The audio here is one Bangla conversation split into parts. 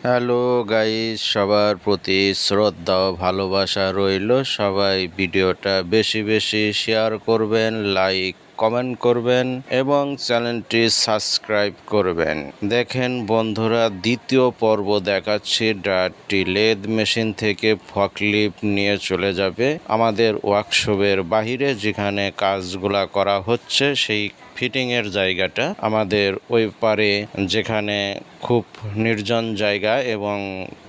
হ্যালো গাইস, সবার প্রতি শ্রদ্ধা ও ভালোবাসা রইল। সবাই ভিডিওটা বেশি বেশি শেয়ার করবেন, লাইক কমেন্ট করবেন এবং চ্যানেলটি সাবস্ক্রাইব করবেন। দেখেন বন্ধুরা, দ্বিতীয় পর্ব দেখাচ্ছি। ড্রায়ারটি লেদ মেশিন থেকে ফকলিফট নিয়ে চলে যাবে আমাদের ওয়ার্কশপের বাহিরে, যেখানে কাজগুলা করা হচ্ছে সেই ফিটিংয়ের জায়গাটা আমাদের ওই পারে, যেখানে খুব নির্জন জায়গা এবং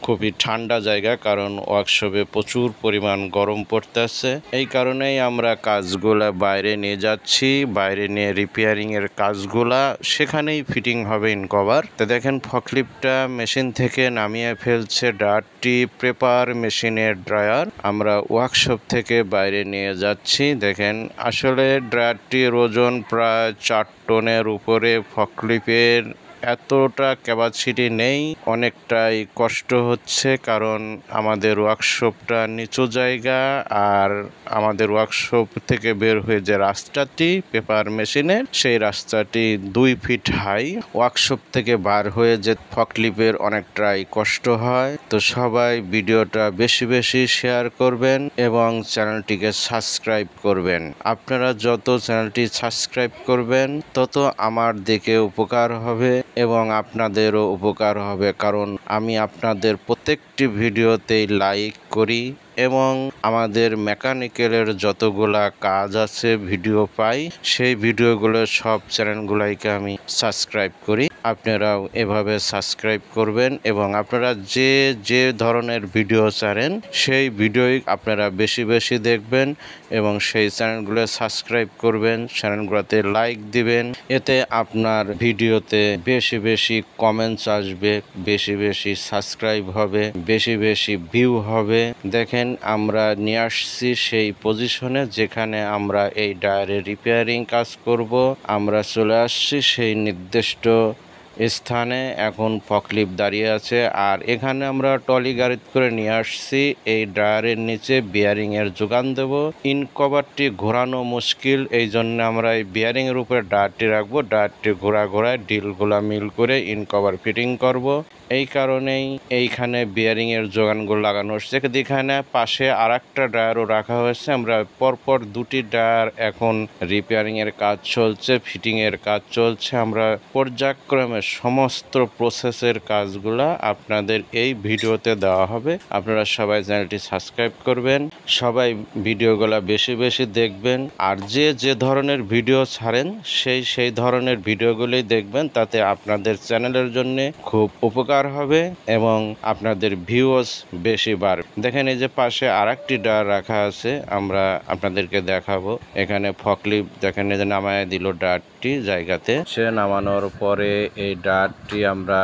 খুবই ঠান্ডা জায়গা, কারণ ওয়ার্কশপে প্রচুর পরিমাণ গরম পড়তেছে। এই কারণেই আমরা কাজগুলা বাইরে নিয়ে যাচ্ছি। বাইরে নিয়ে রিপেয়ারিংয়ের কাজগুলা সেখানেই ফিটিং হবে ইন কভার। তো দেখেন ফকলিফটটা মেশিন থেকে নামিয়ে ফেলছে ড্রায়ারটি। পেপার মেশিনের ড্রায়ার আমরা ওয়ার্কশপ থেকে বাইরে নিয়ে যাচ্ছি। দেখেন আসলে ড্রায়ারটির ওজন প্রায় 4 টনের উপরে। ফকলিফটের এতটা ক্যাপাসিটি নেই, অনেকটাই কষ্ট হচ্ছে, কারণ আমাদের ওয়ার্কশপটা নিচু জায়গা আর আমাদের ওয়ার্কশপ থেকে বের হয়ে যে রাস্তাটি পেপার মেশিনের, সেই রাস্তাটি 2 ফিট হাই। ওয়ার্কশপ থেকে বার হয়ে যে ফকলিফটের অনেকটাই কষ্ট হয়। তো সবাই ভিডিওটা বেশি বেশি শেয়ার করবেন এবং চ্যানেলটিকে সাবস্ক্রাইব করবেন। আপনারা যত চ্যানেলটি সাবস্ক্রাইব করবেন তত আমার দেখে উপকার হবে এবং আপনাদেরও উপকার হবে, কারণ আমি আপনাদের প্রত্যেকটি ভিডিওতেই লাইক করি এবং আমাদের মেকানিক্যালের যতগুলা কাজ আছে ভিডিও পাই, সেই ভিডিওগুলো সব চ্যানেলগুলাইকে আমি সাবস্ক্রাইব করি। আপনারাও এভাবে সাবস্ক্রাইব করবেন এবং আপনারা যে যে ধরনের ভিডিও চান সেই ভিডিওই আপনারা বেশি বেশি দেখবেন এবং সেই চ্যানেলগুলো সাবস্ক্রাইব করবেন, চ্যানেলগুলোতে লাইক দিবেন। এতে আপনার ভিডিওতে বেশি বেশি কমেন্টস আসবে, বেশি বেশি সাবস্ক্রাইব হবে, বেশি বেশি ভিউ হবে। দেখেন আমরা নিয়ে আসছি সেই পজিশনে যেখানে আমরা এই ড্রায়ারের রিপেয়ারিং কাজ করব। আমরা চলে আসছি সেই নির্দিষ্ট স্থানে। এখন ফকলিফট দাঁড়িয়ে আছে আর এখানে আমরা ট্রলি গাড়ি করে নিয়ে আসছি এই ড্রায়ারের নিচে বিয়ারিংয়ের যোগান দেব। ইন কভারটি ঘোরানো মুশকিল, এই জন্য আমরা এই বিয়ারিংয়ের উপরে ড্রায়ারটি রাখবো। ড্রায়ারটি ঘোরায় ডিলগুলা মিল করে ইন কভার ফিটিং করব। এই কারণেই এইখানে বিয়ারিংয়ের যোগানগুলো লাগানো হচ্ছে। এখানে পাশে আর একটা ড্রায়ারও রাখা হয়েছে। আমরা পরপর 2টি ড্রায়ার এখন রিপেয়ারিংয়ের কাজ চলছে, ফিটিংয়ের কাজ চলছে। আমরা পর্যায়ক্রমে সমস্ত প্রসেসের কাজগুলা আপনাদের এই ভিডিওতে দেওয়া হবে। আপনারা সবাই চ্যানেলটি সাবস্ক্রাইব করবেন, সবাই ভিডিওগুলা বেশি বেশি দেখবেন আর যে যে ধরনের ভিডিও ছাড়েন সেই ধরনের ভিডিওগুলোই দেখবেন। তাতে আপনাদের চ্যানেলের জন্য খুব উপকার হবে এবং আপনাদের ভিউজ বেশি বাড়বে। দেখেন এই যে পাশে আরেকটি ড্রায়ার রাখা আছে, আমরা আপনাদেরকে দেখাবো। এখানে ফকলিফট দেখেন এই যে নামায় দিল ড্রায়ারটি জায়গাতে। সে নামানোর পরে এই ড্রায়ারটি আমরা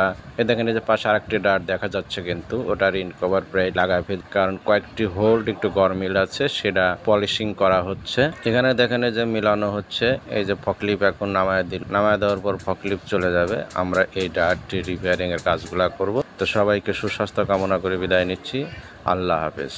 দেখেন এই যে পাশে আরেকটি ড্রায়ার দেখা যাচ্ছে, কিন্তু ওটার ইন কভার প্রায় লাগাই ফেল, কারণ কয়েকটি হোল্ড একটু গরমিল আছে, সেটা পলিশিং করা হচ্ছে। এখানে দেখেন এই যে মিলানো হচ্ছে। এই যে ফকলিফট এখন নামায় দেওয়ার পর ফকলিফট চলে যাবে। আমরা এই ড্রায়ারটি রিপেয়ারিং এর কাজগুলা করব। তো সবাইকে সুস্বাস্থ্য কামনা করে বিদায় নিচ্ছি। আল্লাহ হাফেজ।